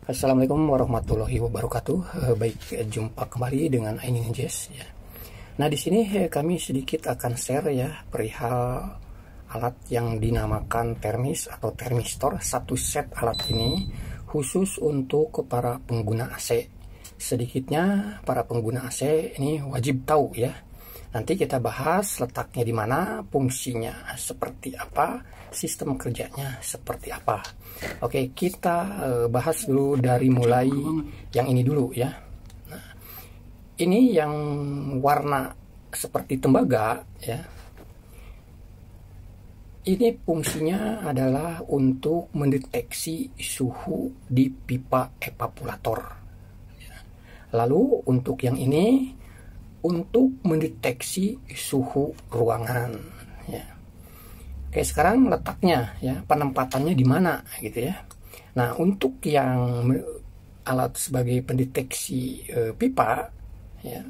Assalamualaikum warahmatullahi wabarakatuh. Baik, jumpa kembali dengan Ainin Jazz ya. Nah, di sini kami sedikit akan share ya perihal alat yang dinamakan termis atau termistor. Satu set alat ini khusus untuk para pengguna AC. Sedikitnya para pengguna AC ini wajib tahu ya. Nanti kita bahas letaknya di mana, fungsinya seperti apa, sistem kerjanya seperti apa. Oke, kita bahas dulu dari mulai yang ini dulu ya. Nah, ini yang warna seperti tembaga ya. Ini fungsinya adalah untuk mendeteksi suhu di pipa evaporator. Lalu untuk yang ini untuk mendeteksi suhu ruangan ya. Oke, sekarang letaknya ya, penempatannya di mana gitu ya. Nah, untuk yang alat sebagai pendeteksi pipa ya,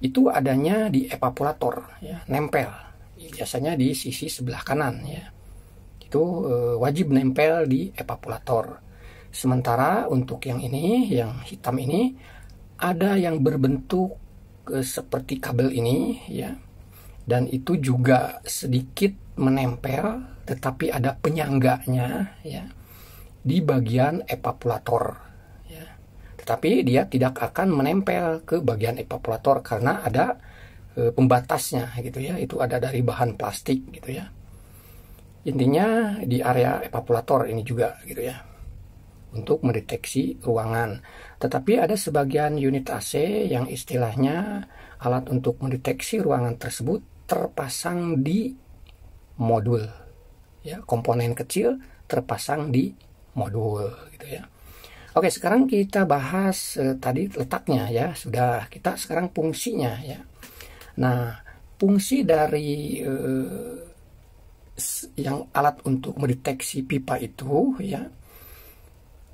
itu adanya di evaporator ya, nempel. Biasanya di sisi sebelah kanan ya. Itu wajib nempel di evaporator. Sementara untuk yang ini, yang hitam ini, ada yang berbentuk seperti kabel ini ya, dan itu juga sedikit menempel tetapi ada penyangganya ya di bagian evaporator ya. Tetapi dia tidak akan menempel ke bagian evaporator karena ada pembatasnya gitu ya. Itu ada dari bahan plastik gitu ya. Intinya di area evaporator ini juga gitu ya, untuk mendeteksi ruangan. Tetapi ada sebagian unit AC yang istilahnya alat untuk mendeteksi ruangan tersebut terpasang di modul ya, komponen kecil terpasang di modul gitu ya. Oke, sekarang kita bahas tadi letaknya ya, sudah. Kita sekarang fungsinya ya. Nah, fungsi dari yang alat untuk mendeteksi pipa itu ya,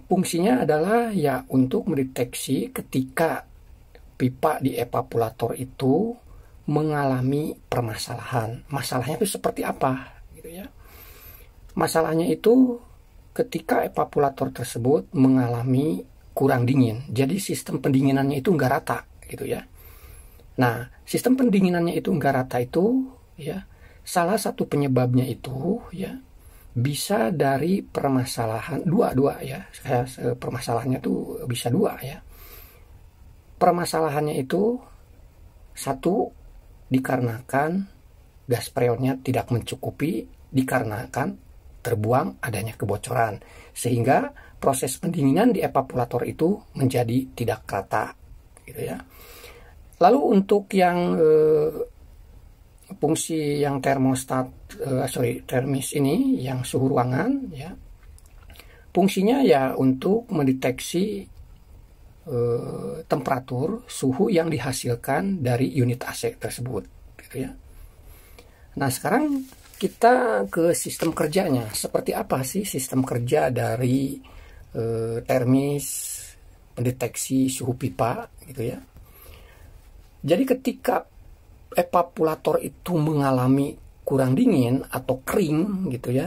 fungsinya adalah ya untuk mendeteksi ketika pipa di evaporator itu mengalami permasalahan. Masalahnya itu seperti apa gitu ya. Masalahnya itu ketika evaporator tersebut mengalami kurang dingin. Jadi sistem pendinginannya itu enggak rata gitu ya. Nah, sistem pendinginannya itu enggak rata itu ya, salah satu penyebabnya itu ya bisa dari permasalahan dua ya. Permasalahannya tuh bisa dua ya. Permasalahannya itu satu, dikarenakan gas freonnya tidak mencukupi, dikarenakan terbuang adanya kebocoran, sehingga proses pendinginan di evaporator itu menjadi tidak rata gitu ya. Lalu untuk yang fungsi yang termis ini, yang suhu ruangan ya, fungsinya ya untuk mendeteksi temperatur suhu yang dihasilkan dari unit AC tersebut gitu ya. Nah, sekarang kita ke sistem kerjanya. Seperti apa sih sistem kerja dari termis pendeteksi suhu pipa gitu ya. Jadi ketika evaporator itu mengalami kurang dingin atau kering gitu ya,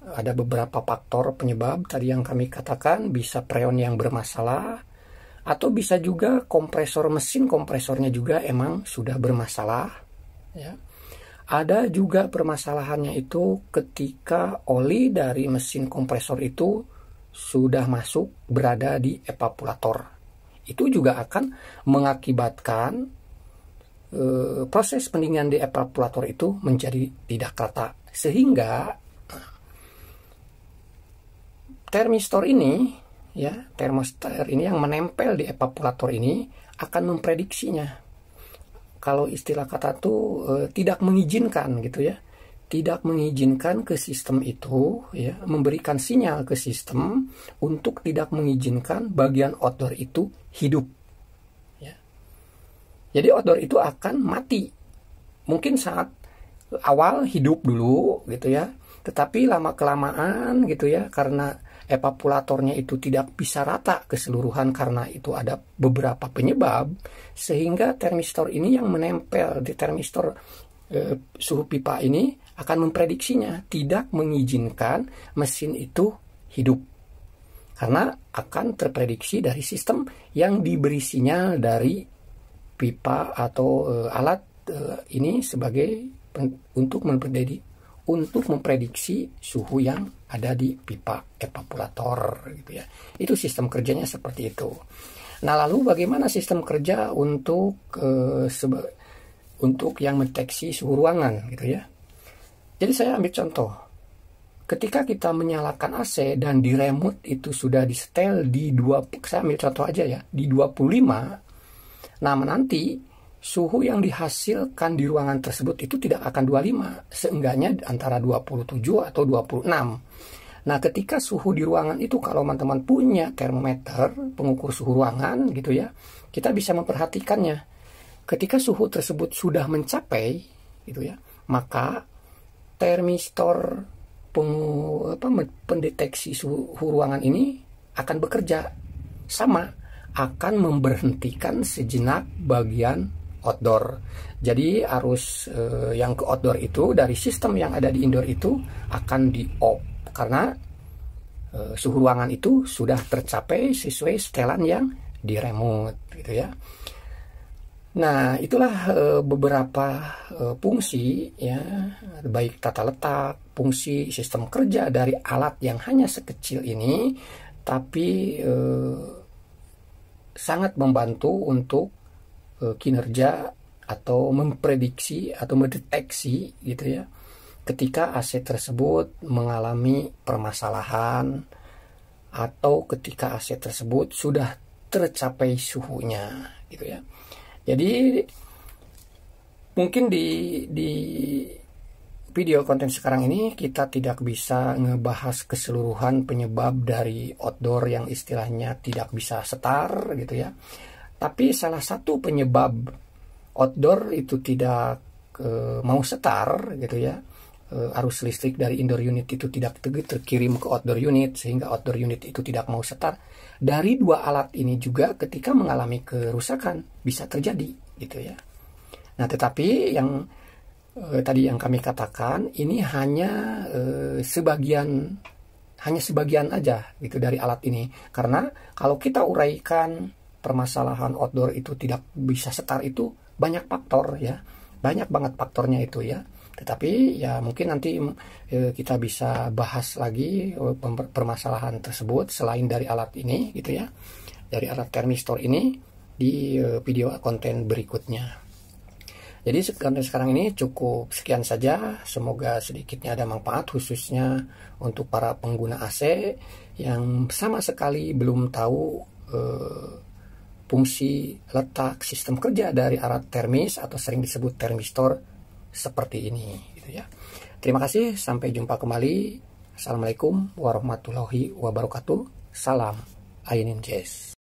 ada beberapa faktor penyebab tadi yang kami katakan. Bisa freon yang bermasalah, atau bisa juga kompresornya juga emang sudah bermasalah ya. Ada juga permasalahannya itu ketika oli dari mesin kompresor itu sudah masuk berada di evaporator. Itu juga akan mengakibatkan proses pendinginan di evaporator itu menjadi tidak rata, sehingga termistor ini ya, termostat ini yang menempel di evaporator ini akan memprediksinya. Kalau istilah kata tuh tidak mengizinkan gitu ya, tidak mengizinkan ke sistem itu ya, memberikan sinyal ke sistem untuk tidak mengizinkan bagian outdoor itu hidup ya. Jadi outdoor itu akan mati. Mungkin saat awal hidup dulu gitu ya, tetapi lama kelamaan gitu ya, karena evaporatornya itu tidak bisa rata keseluruhan karena itu ada beberapa penyebab, sehingga termistor ini yang menempel di termistor suhu pipa ini akan memprediksinya, tidak mengizinkan mesin itu hidup. karena akan terprediksi dari sistem yang diberi sinyal dari pipa atau alat ini sebagai untuk memprediksi suhu yang ada di pipa evapolator gitu ya. Itu sistem kerjanya seperti itu. Nah, lalu bagaimana sistem kerja untuk yang mendeteksi suhu ruangan gitu ya. Jadi saya ambil contoh. Ketika kita menyalakan AC dan di remote itu sudah disetel di saya ambil contoh aja ya, di 25. Nah, nanti suhu yang dihasilkan di ruangan tersebut itu tidak akan 25, seenggaknya antara 27 atau 26. Nah, ketika suhu di ruangan itu, kalau teman-teman punya termometer, pengukur suhu ruangan gitu ya, kita bisa memperhatikannya. Ketika suhu tersebut sudah mencapai gitu ya, maka termistor pendeteksi suhu ruangan ini akan bekerja sama, akan memberhentikan sejenak bagian outdoor. Jadi arus yang ke outdoor itu dari sistem yang ada di indoor itu akan di off karena suhu ruangan itu sudah tercapai sesuai setelan yang di remote gitu ya. Nah, itulah beberapa fungsi ya, baik tata letak, fungsi sistem kerja dari alat yang hanya sekecil ini, tapi sangat membantu untuk kinerja atau memprediksi atau mendeteksi gitu ya, ketika AC tersebut mengalami permasalahan atau ketika AC tersebut sudah tercapai suhunya gitu ya. Jadi mungkin di video konten sekarang ini kita tidak bisa ngebahas keseluruhan penyebab dari outdoor yang istilahnya tidak bisa setar gitu ya. Tapi salah satu penyebab outdoor itu tidak mau setar gitu ya, arus listrik dari indoor unit itu tidak terkirim ke outdoor unit sehingga outdoor unit itu tidak mau setar. Dari dua alat ini juga ketika mengalami kerusakan bisa terjadi gitu ya. Nah, tetapi yang tadi yang kami katakan ini hanya sebagian aja gitu dari alat ini. Karena kalau kita uraikan permasalahan outdoor itu tidak bisa setar itu banyak faktor ya. Banyak banget faktornya itu ya. Tetapi ya mungkin nanti kita bisa bahas lagi permasalahan tersebut selain dari alat ini gitu ya, dari alat termistor ini di video konten berikutnya. Jadi konten sekarang ini cukup sekian saja. Semoga sedikitnya ada manfaat khususnya untuk para pengguna AC yang sama sekali belum tahu fungsi letak sistem kerja dari alat termis atau sering disebut termistor seperti ini gitu ya. Terima kasih, sampai jumpa kembali. Assalamualaikum warahmatullahi wabarakatuh. Salam Ainin Jazz.